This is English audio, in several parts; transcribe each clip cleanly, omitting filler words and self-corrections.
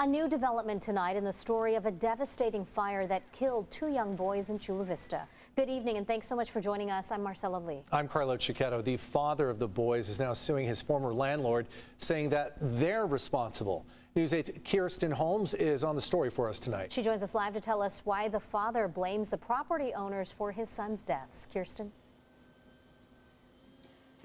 A new development tonight in the story of a devastating fire that killed 2 young boys in Chula Vista. Good evening and thanks so much for joining us. I'm Marcella Lee. I'm Carlo Cicchetto. The father of the boys is now suing his former landlord, saying that they're responsible. News 8's KERISTEN Holmes is on the story for us tonight. She joins us live to tell us why the father blames the property owners for his son's deaths. Kirsten?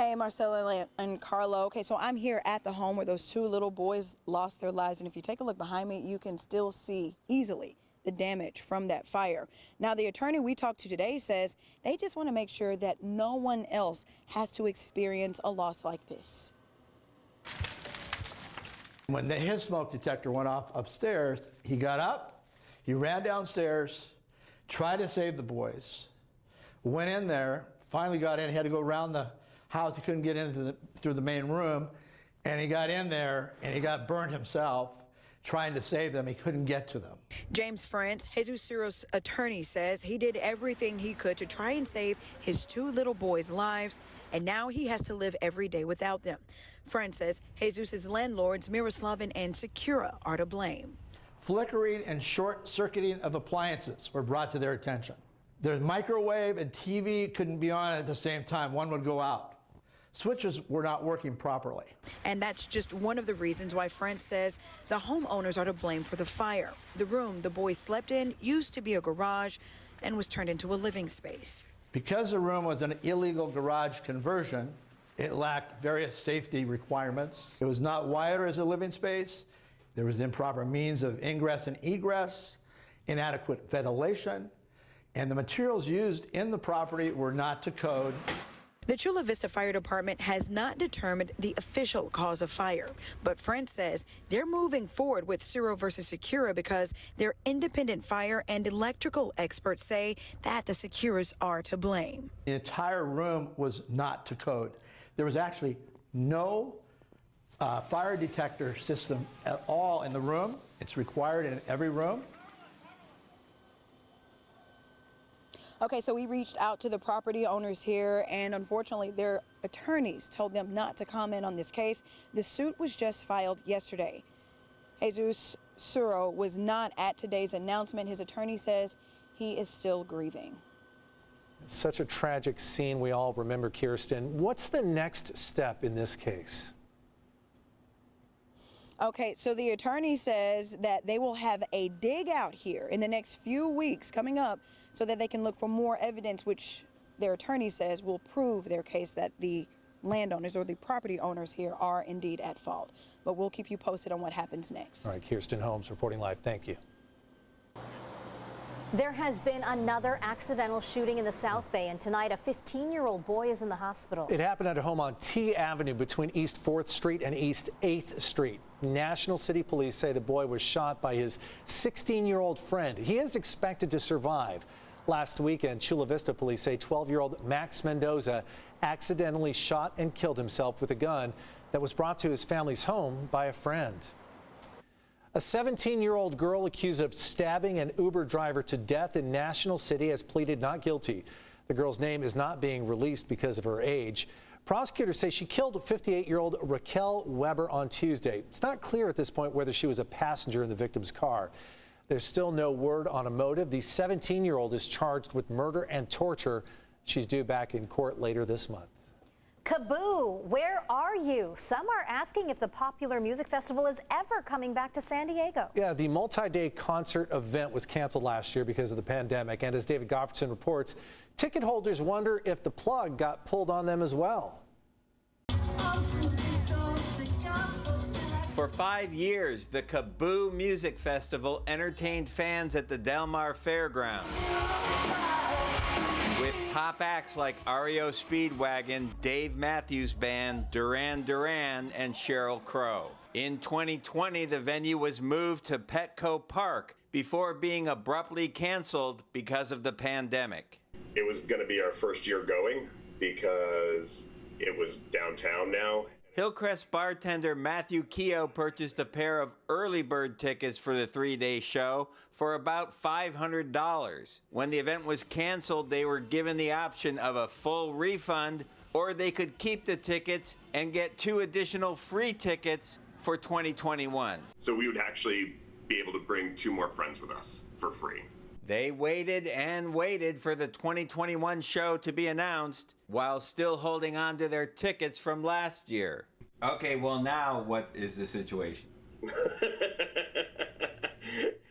Hey, Marcella and Carlo. Okay, so I'm here at the home where those 2 little boys lost their lives. And if you take a look behind me, you can still see easily the damage from that fire. Now, the attorney we talked to today says they just want to make sure that no one else has to experience a loss like this. When his smoke detector went off upstairs, he got up, he ran downstairs, tried to save the boys, went in there, finally got in, he had to go around the house, he couldn't get into through the main room, and he got in there and he got burned himself trying to save them. He couldn't get to them. James France, Jesus Ciro's attorney, says he did everything he could to try and save his 2 little boys' lives, and now he has to live every day without them. France says Jesus' landlords, Miroslavin and Secura, are to blame. Flickering and short-circuiting of appliances were brought to their attention. The microwave and TV couldn't be on at the same time. One would go out. Switches were not working properly. And that's just one of the reasons why France says the homeowners are to blame for the fire. The room the boys slept in used to be a garage and was turned into a living space. Because the room was an illegal garage conversion, it lacked various safety requirements. It was not wired as a living space. There was improper means of ingress and egress, inadequate ventilation, and the materials used in the property were not to code. The Chula Vista Fire Department has not determined the official cause of fire, but France says they're moving forward with Ciro versus Secura because their independent fire and electrical experts say that the Securas are to blame. The entire room was not to code. There was actually no fire detector system at all in the room. It's required in every room. Okay, so we reached out to the property owners here, and unfortunately their attorneys told them not to comment on this case. The suit was just filed yesterday. Jesus Ciro was not at today's announcement. His attorney says he is still grieving. Such a tragic scene we all remember, Kirsten. What's the next step in this case? Okay, so the attorney says that they will have a dig out here in the next few weeks coming up so that they can look for more evidence, which their attorney says will prove their case that the landowners or the property owners here are indeed at fault. But we'll keep you posted on what happens next. All right, Kirsten Holmes reporting live. Thank you. There has been another accidental shooting in the South Bay, and tonight a 15-year-old boy is in the hospital. It happened at a home on T Avenue between East 4th Street and East 8th Street. National City Police say the boy was shot by his 16-year-old friend. He is expected to survive. Last weekend, Chula Vista police say 12-year-old Max Mendoza accidentally shot and killed himself with a gun that was brought to his family's home by a friend. A 17-year-old girl accused of stabbing an Uber driver to death in National City has pleaded not guilty. The girl's name is not being released because of her age. Prosecutors say she killed 58-year-old Raquel Weber on Tuesday. It's not clear at this point whether she was a passenger in the victim's car. There's still no word on a motive. The 17-year-old is charged with murder and torture. She's due back in court later this month. KAABOO, where are you? Some are asking if the popular music festival is ever coming back to San Diego. Yeah, the multi-day concert event was canceled last year because of the pandemic. And as David GOTFREDSON reports, ticket holders wonder if the plug got pulled on them as well. For 5 years, the KAABOO Music Festival entertained fans at the Del Mar Fairgrounds with top acts like REO Speedwagon, Dave Matthews Band, Duran Duran, and Sheryl Crow. In 2020, the venue was moved to Petco Park before being abruptly canceled because of the pandemic. It was going to be our first year going because it was downtown now. Hillcrest bartender Matthew Keogh purchased a pair of early bird tickets for the 3-day show for about $500. When the event was canceled, they were given the option of a full refund, or they could keep the tickets and get 2 additional free tickets for 2021. So we would actually be able to bring 2 more friends with us for free. They waited and waited for the 2021 show to be announced while still holding on to their tickets from last year. Okay, well now what is the situation?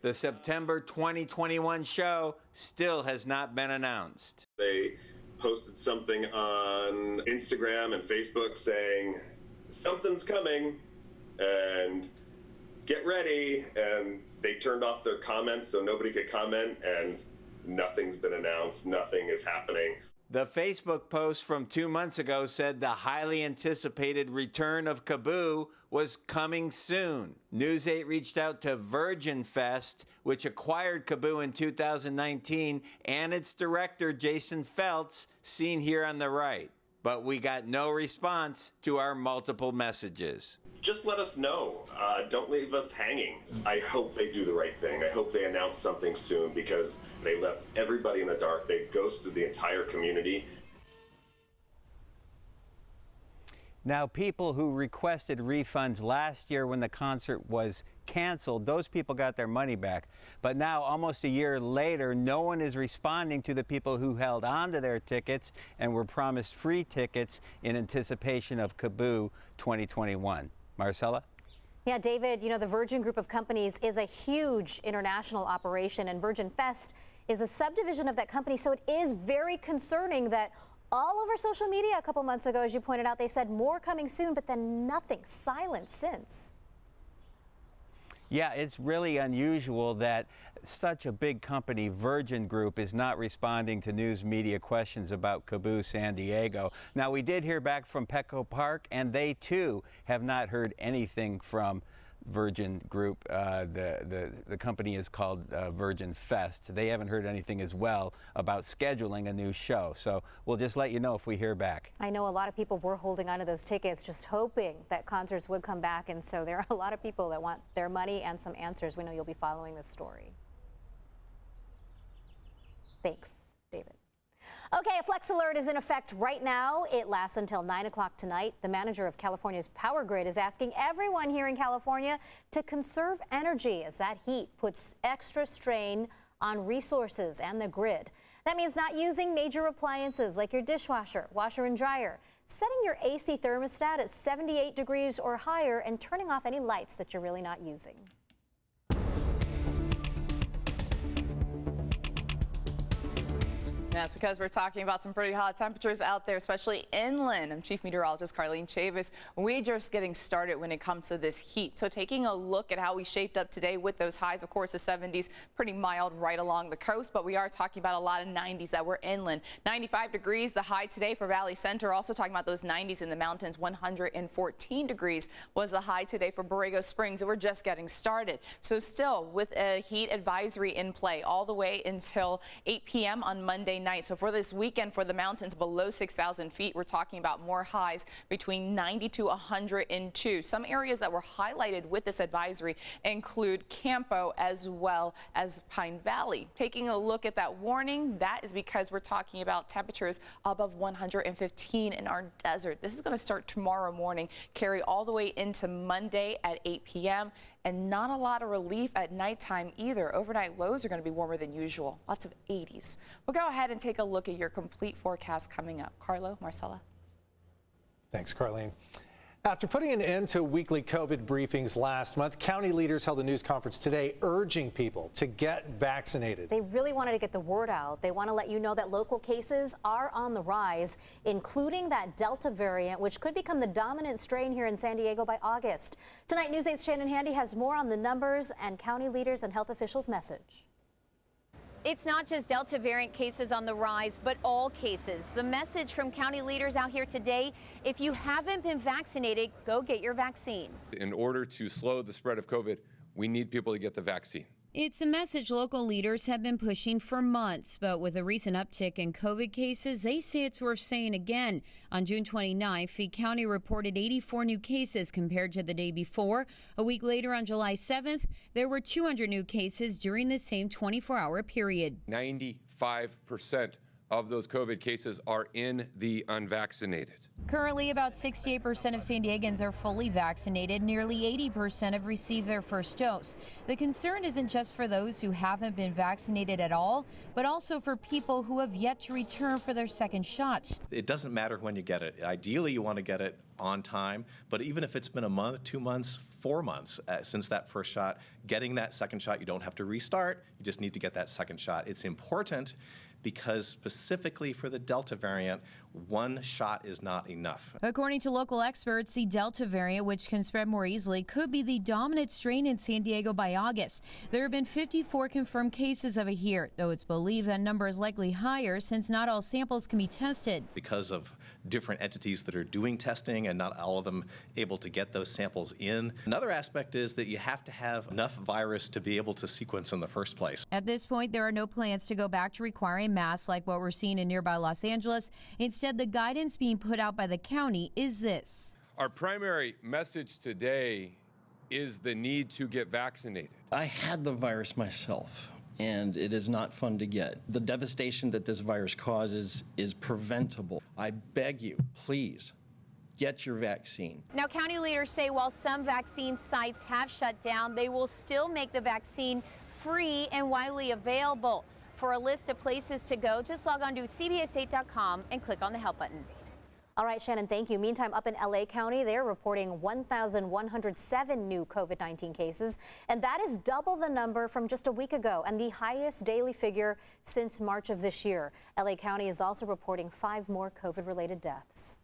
The September 2021 show still has not been announced. They posted something on Instagram and Facebook saying, something's coming and get ready, and they turned off their comments so nobody could comment, and nothing's been announced, nothing is happening. The Facebook post from 2 months ago said the highly anticipated return of KAABOO was coming soon. News 8 reached out to Virgin Fest, which acquired KAABOO in 2019, and its director, Jason Feltz, seen here on the right. But we got no response to our multiple messages. Just let us know. Don't leave us hanging. I hope they do the right thing. I hope they announce something soon, because they left everybody in the dark. They ghosted the entire community. Now, people who requested refunds last year when the concert was canceled, those people got their money back. But now, almost a year later, no one is responding to the people who held on to their tickets and were promised free tickets in anticipation of KAABOO 2021. Marcella? Yeah, David, you know, the Virgin Group of companies is a huge international operation, and Virgin Fest is a subdivision of that company. So it is very concerning that all over social media a couple months ago, as you pointed out, they said more coming soon, but then nothing, silence since. Yeah, it's really unusual that such a big company, Virgin Group, is not responding to news media questions about KAABOO San Diego. Now, we did hear back from Petco Park, and they too have not heard anything from Virgin Group. The company is called Virgin Fest. They haven't heard anything as well about scheduling a new show. So we'll just let you know if we hear back. I know a lot of people were holding on to those tickets, just hoping that concerts would come back. And so there are a lot of people that want their money and some answers. We know you'll be following this story. Thanks, David. Okay, a flex alert is in effect right now. It lasts until 9 o'clock tonight. The manager of California's power grid is asking everyone here in California to conserve energy as that heat puts extra strain on resources and the grid. That means not using major appliances like your dishwasher, washer and dryer, setting your AC thermostat at 78 degrees or higher, and turning off any lights that you're really not using. That's because we're talking about some pretty hot temperatures out there, especially inland. I'm Chief Meteorologist Carlene Chavis. We're just getting started when it comes to this heat. So taking a look at how we shaped up today with those highs, of course, the 70s, pretty mild right along the coast, but we are talking about a lot of 90s that were inland. 95 degrees, the high today for Valley Center. Also talking about those 90s in the mountains. 114 degrees was the high today for Borrego Springs. And we're just getting started. So still with a heat advisory in play all the way until 8 p.m. on Monday night. So for this weekend, for the mountains below 6,000 feet, we're talking about more highs between 90 to 102. Some areas that were highlighted with this advisory include Campo as well as Pine Valley. Taking a look at that warning, that is because we're talking about temperatures above 115 in our desert. This is going to start tomorrow morning, carry all the way into Monday at 8 p.m. And not a lot of relief at nighttime either. Overnight lows are going to be warmer than usual. Lots of 80s. We'll go ahead and take a look at your complete forecast coming up. Carlo, Marcella. Thanks, Carlene. After putting an end to weekly COVID briefings last month, county leaders held a news conference today urging people to get vaccinated. They really wanted to get the word out. They want to let you know that local cases are on the rise, including that Delta variant, which could become the dominant strain here in San Diego by August. Tonight, News 8's Shannon Handy has more on the numbers and county leaders and health officials' message. It's not just Delta variant cases on the rise, but all cases. The message from county leaders out here today, if you haven't been vaccinated, go get your vaccine. In order to slow the spread of COVID, we need people to get the vaccine. It's a message local leaders have been pushing for months, but with a recent uptick in COVID cases, they say it's worth saying again. On June 29th, Fee County reported 84 new cases compared to the day before. A week later, on July 7th, there were 200 new cases during the same 24-hour period. 95% of those COVID cases are in the unvaccinated. Currently, about 68% of San Diegans are fully vaccinated. Nearly 80% have received their first dose. The concern isn't just for those who haven't been vaccinated at all, but also for people who have yet to return for their second shot. It doesn't matter when you get it. Ideally, you want to get it on time, but even if it's been a month, 2 months, 4 months since that first shot, getting that second shot, you don't have to restart. You just need to get that second shot. It's important because specifically for the Delta variant, one shot is not enough. According to local experts, the Delta variant, which can spread more easily, could be the dominant strain in San Diego by August. There have been 54 confirmed cases of it here, though it's believed that number is likely higher since not all samples can be tested. Because of different entities that are doing testing and not all of them able to get those samples in. Another aspect is that you have to have enough virus to be able to sequence in the first place. At this point, there are no plans to go back to requiring masks like what we're seeing in nearby Los Angeles. Instead, the guidance being put out by the county is this. Our primary message today is the need to get vaccinated. I had the virus myself, and it is not fun to get. The devastation that this virus causes is preventable. I beg you, please, get your vaccine. Now, county leaders say while some vaccine sites have shut down, they will still make the vaccine free and widely available. For a list of places to go, just log on to CBS8.com and click on the help button. All right, Shannon, thank you. Meantime, up in LA County, they're reporting 1,107 new COVID-19 cases, and that is double the number from just a week ago and the highest daily figure since March of this year. LA County is also reporting 5 more COVID-related deaths.